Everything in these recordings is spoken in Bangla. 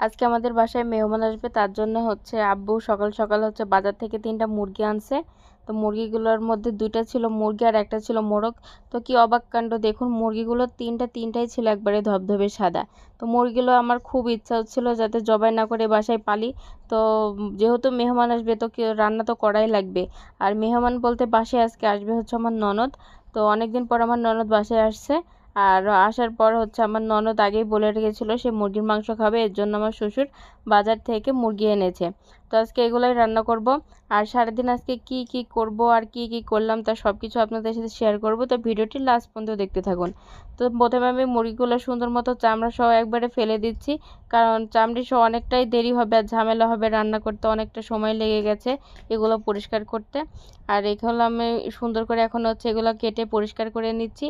আজকে আমাদের বাসায় মেহমান আসবে, তার জন্য হচ্ছে আব্বু সকাল সকাল হচ্ছে বাজার থেকে 3টা মুরগি আনছে। তো মুরগিগুলোর মধ্যে 2টা ছিল মুরগি আর একটা ছিল মোরগ। তো কি অবাক কাণ্ড দেখুন, মুরগিগুলো তিনটাই ছিল একবারে ধবধবে সাদা। তো মুরগিগুলো আমার খুব ইচ্ছা হচ্ছিল যাতে জবাই না করে বাসায় পালি। তো যেহেতু মেহমান আসবে তো কি রান্না তো করাই লাগবে। আর মেহমান বলতে বাসায় আজকে আসবে হচ্ছে আমার ননদ। তো অনেকদিন পর আমার ননদ বাসায় আসছে। আর আসার পর হচ্ছে আমার ননদ আগেই বলে রেখেছিল সে মুরগির মাংস খাবে, এর জন্য আমার শ্বশুর বাজার থেকে মুরগি এনেছে। তো আজকে এগুলাই রান্না করব। আর সারাদিন আজকে কি কি করব আর কি কি করলাম তা সব কিছু আপনাদের সাথে শেয়ার করব। তো ভিডিওটি লাস্ট পর্যন্ত দেখতে থাকুন। তো প্রথমে আমি মুরগিগুলো সুন্দর মতো চামড়া সহ একবারে ফেলে দিচ্ছি, কারণ চামড়ি সহ অনেকটাই দেরি হবে আর ঝামেলা হবে, রান্না করতে অনেকটা সময় লেগে গেছে এগুলো পরিষ্কার করতে। আর এগুলো আমি সুন্দর করে এখন হচ্ছে এগুলো কেটে পরিষ্কার করে নিচ্ছি।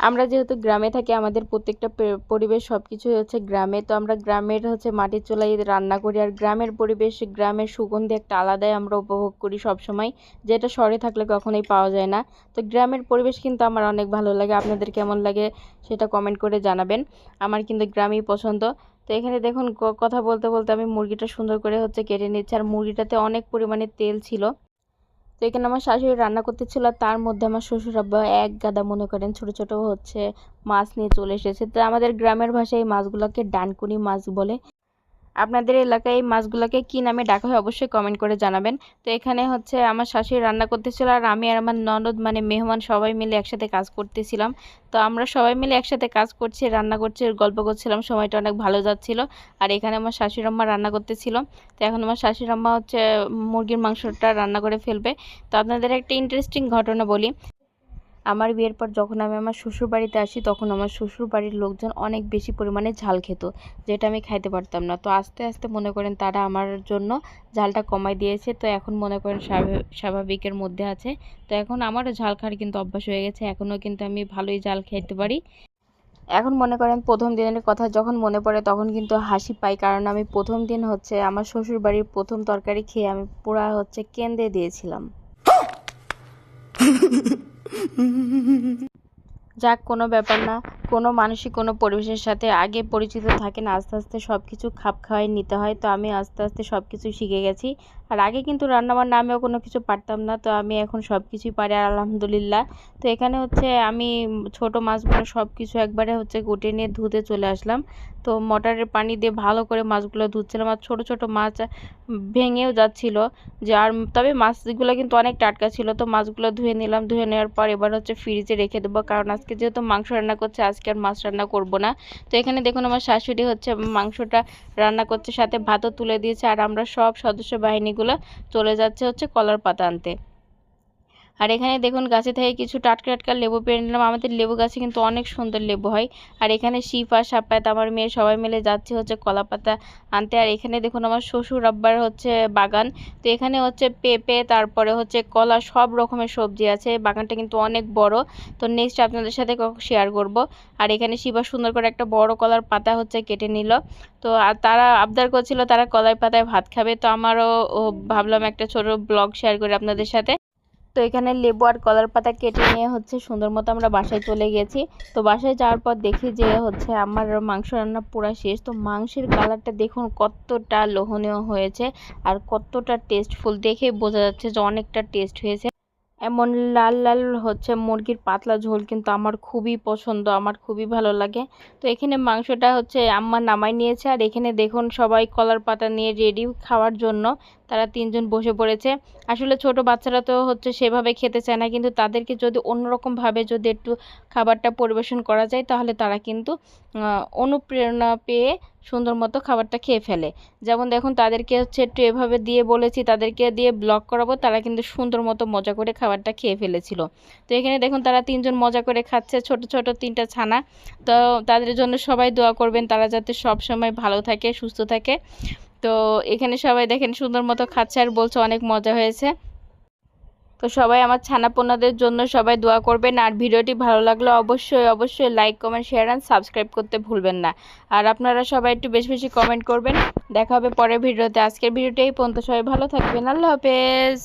আমরা যেহেতু গ্রামে থাকি, আমাদের প্রত্যেকটা পরিবেশ সবকিছুই হচ্ছে গ্রামে। তো আমরা গ্রামের হচ্ছে মাটির চুলায় রান্না করি, আর গ্রামের পরিবেশ গ্রামের সুগন্ধি একটা আলাদাই আমরা উপভোগ করি সব সময়, যেটা শহরে থাকলে কখনোই পাওয়া যায় না। তো গ্রামের পরিবেশ কিন্তু আমার অনেক ভালো লাগে। আপনাদের কেমন লাগে সেটা কমেন্ট করে জানাবেন। আমার কিন্তু গ্রামই পছন্দ। তো এখানে দেখুন কথা বলতে বলতে আমি মুরগিটা সুন্দর করে হচ্ছে কেটে নিচ্ছি, আর মুরগিটাতে অনেক পরিমাণে তেল ছিল। তো এখানে আমার শাশুড়ি রান্না করতেছিল, তার মধ্যে আমার শ্বশুর আব্বা এক গাদা মনে করেন ছোট ছোট হচ্ছে মাছ নিয়ে চলে এসেছে। তো আমাদের গ্রামের ভাষায় এই মাছগুলোকে ডানকুনি মাছ বলে। আপনাদের এলাকায় এই মাছগুলোকে কি নামে ডাকা হয় অবশ্যই কমেন্ট করে জানাবেন। তো এখানে হচ্ছে আমার শাশুড়ি রান্না করতেছিল, আর আমি আর আমার ননদ মানে মেহমান সবাই মিলে একসাথে কাজ করতেছিলাম। তো আমরা সবাই মিলে একসাথে কাজ করছি, রান্না করছি, গল্প করছিলাম, সময়টা অনেক ভালো যাচ্ছিল। আর এখানে আমার শাশুড়ি আম্মা রান্না করতেছিল। তো এখন আমার শাশুড়ি আম্মা হচ্ছে মুরগির মাংসটা রান্না করে ফেলবে। তো আপনাদের একটা ইন্টারেস্টিং ঘটনা বলি। আমার বিয়ের পর যখন আমি আমার শ্বশুর বাড়িতে আসি, তখন আমার শ্বশুর বাড়ির লোকজন অনেক বেশি পরিমাণে ঝাল খেত, যেটা আমি খাইতে পারতাম না। তো আস্তে আস্তে মনে করেন তারা আমার জন্য ঝালটা কমাই দিয়েছে। তো এখন মনে করেন স্বাভাবিকের মধ্যে আছে। তো এখন আমারও ঝাল খাওয়ার কিন্তু অভ্যাস হয়ে গেছে, এখনও কিন্তু আমি ভালোই ঝাল খেতে পারি। এখন মনে করেন প্রথম দিনের কথা যখন মনে পড়ে তখন কিন্তু হাসি পাই, কারণ আমি প্রথম দিন হচ্ছে আমার শ্বশুর বাড়ির প্রথম তরকারি খেয়ে আমি পুরা হচ্ছে কেঁদে দিয়েছিলাম। যাক, কোনো ব্যাপার না। কোনো মানুষই কোনো পরিবেশের সাথে আগে পরিচিত থাকে না, আস্তে আস্তে সব কিছু খাপ খাওয়াই নিতে হয়। তো আমি আস্তে আস্তে সব কিছু শিখে গেছি। আর আগে কিন্তু রান্নাবান্না আমিও কোনো কিছু পারতাম না, তো আমি এখন সব কিছুই পারি আর আলহামদুলিল্লাহ। তো এখানে হচ্ছে আমি ছোট মাছগুলো সব কিছু একবারে হচ্ছে কুটে নিয়ে ধুতে চলে আসলাম। তো মোটরের পানি দিয়ে ভালো করে মাছগুলো ধুচ্ছিলাম, আর ছোট ছোট মাছ ভেঙেও যাচ্ছিল। যে আর তবে মাছগুলো কিন্তু অনেক টাটকা ছিল। তো মাছগুলো ধুয়ে নিলাম, ধুয়ে নেওয়ার পর এবার হচ্ছে ফ্রিজে রেখে দেবো, কারণ আজকে যেহেতু মাংস রান্না করছে আজকে আর মাছ রান্না করব না। তো এখানে দেখুন আমার শাশুড়ি হচ্ছে মাংসটা রান্না করছে, সাথে ভাতও তুলে দিয়েছে, আর আমরা সব সদস্য বাহিনীগুলো চলে যাচ্ছে হচ্ছে কলার পাতা আনতে। আর এখানে দেখুন গাছে থেকে কিছু টাটকা টাটকা লেবু পেড়ে নিলাম। আমাদের লেবু গাছে কিন্তু অনেক সুন্দর লেবু হয়। আর এখানে শিফা সাপ্পাত আমার মেয়ে সবাই মিলে যাচ্ছে হচ্ছে কলা পাতা আনতে। আর এখানে দেখুন আমার শ্বশুর আব্বার হচ্ছে বাগান। তো এখানে হচ্ছে পেঁপে, তারপরে হচ্ছে কলা, সব রকমের সবজি আছে। বাগানটা কিন্তু অনেক বড়। তো নেক্সট আপনাদের সাথে শেয়ার করব। আর এখানে শিফা সুন্দর করে একটা বড় কলার পাতা হচ্ছে কেটে নিল। তো আর তারা আবদার করছিল তারা কলাই পাতায় ভাত খাবে। তো আমারও ভাবলাম একটা ছোট ব্লগ শেয়ার করি আপনাদের সাথে। তো এখানে লেবু আর কলার পাতা কেটে নিয়ে হচ্ছে সুন্দর মতো আমরা বাসায় চলে গেছি। তো বাসায় যাওয়ার পর দেখি যে হচ্ছে আমার মাংস রান্না পুরা শেষ। তো মাংসের কালারটা দেখুন কতটা লোভনীয় হয়েছে আর কতটা টেস্টফুল, দেখে বোঝা যাচ্ছে যে অনেকটা টেস্ট হয়েছে। এমন লাল লাল হচ্ছে মুরগির পাতলা ঝোল কিন্তু আমার খুবই পছন্দ, আমার খুবই ভালো লাগে। তো এখানে মাংসটা হচ্ছে আম্মা নামাই নিয়েছে, আর এখানে দেখুন সবাই কলার পাতা নিয়ে রেডি খাওয়ার জন্য। তারা 3জন বসে পড়েছে। আসলে ছোট বাচ্চারা তো হচ্ছে সেভাবে খেতে চায় না, কিন্তু তাদেরকে যদি অন্যরকমভাবে যদি একটু খাবারটা পরিবেশন করা যায় তাহলে তারা কিন্তু অনুপ্রেরণা পেয়ে সুন্দর মতো খাবারটা খেয়ে ফেলে। যেমন দেখুন তাদেরকে হচ্ছে একটু এভাবে দিয়ে বলেছি, তাদেরকে দিয়ে ব্লগ করাবো, তারা কিন্তু সুন্দর মতো মজা করে খাবারটা খেয়ে ফেলেছিল। তো এখানে দেখুন তারা 3জন মজা করে খাচ্ছে, ছোট ছোট 3টা ছানা। তো তাদের জন্য সবাই দোয়া করবেন, তারা যাতে সব সময় ভালো থাকে, সুস্থ থাকে। তো এখানে সবাই দেখেন সুন্দর মতো খাচ্ছে আর বলছে অনেক মজা হয়েছে। তো সবাই আমার ছানাপোনাদের জন্য সবাই দোয়া করবেন। আর ভিডিওটি ভালো লাগলে অবশ্যই অবশ্যই like comment share and subscribe করতে ভুলবেন না। আর আপনারা সবাই একটু বেশি বেশি কমেন্ট করবেন। দেখা হবে পরের ভিডিওতে। আজকের ভিডিওটি এই পর্যন্ত, সবাই ভালো থাকবেন। আল্লাহ হাফেজ।